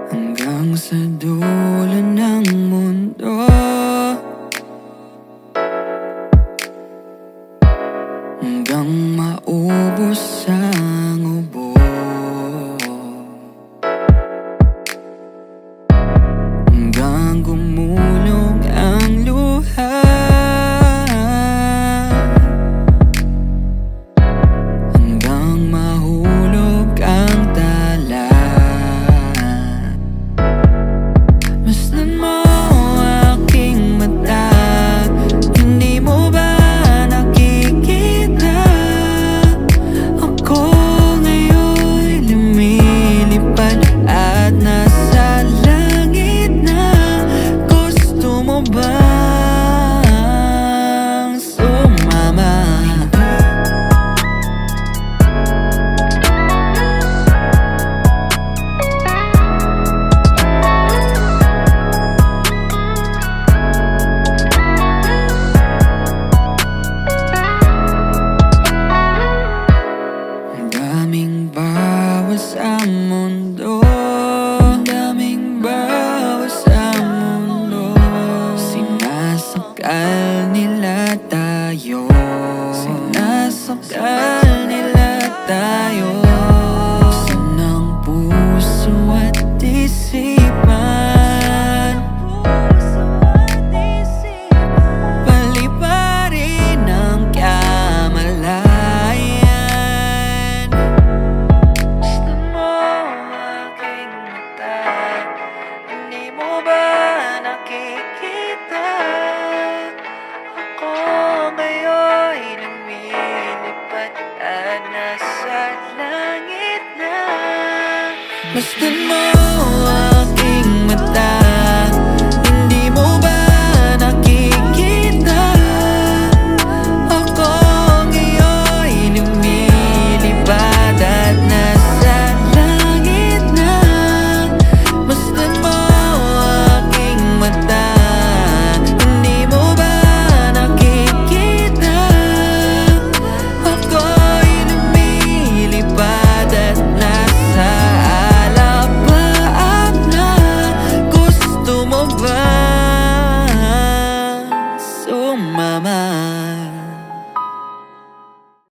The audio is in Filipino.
hanggang sa dulo ng mundo. Hanggang maubos ang ubo, hanggang gumulong ang luha, hanggang mahulog ang tala. Masdan mo aking mata, hindi mo ba nakikita? Ako ngayon'y lumilipad at nasa langit na. Gusto mo bang sumama? Daming bawas sa mundo, daming bawas sa mundo. Sinasakal nila tayo, sinasakal nila tayo. Buksan ang puso at isipan, paliparin ang kamalayan. Gusto mo aking mata, hindi mo ba nakikita? Ako ngayon'y lumilipad at nasa langit na. Masdan mo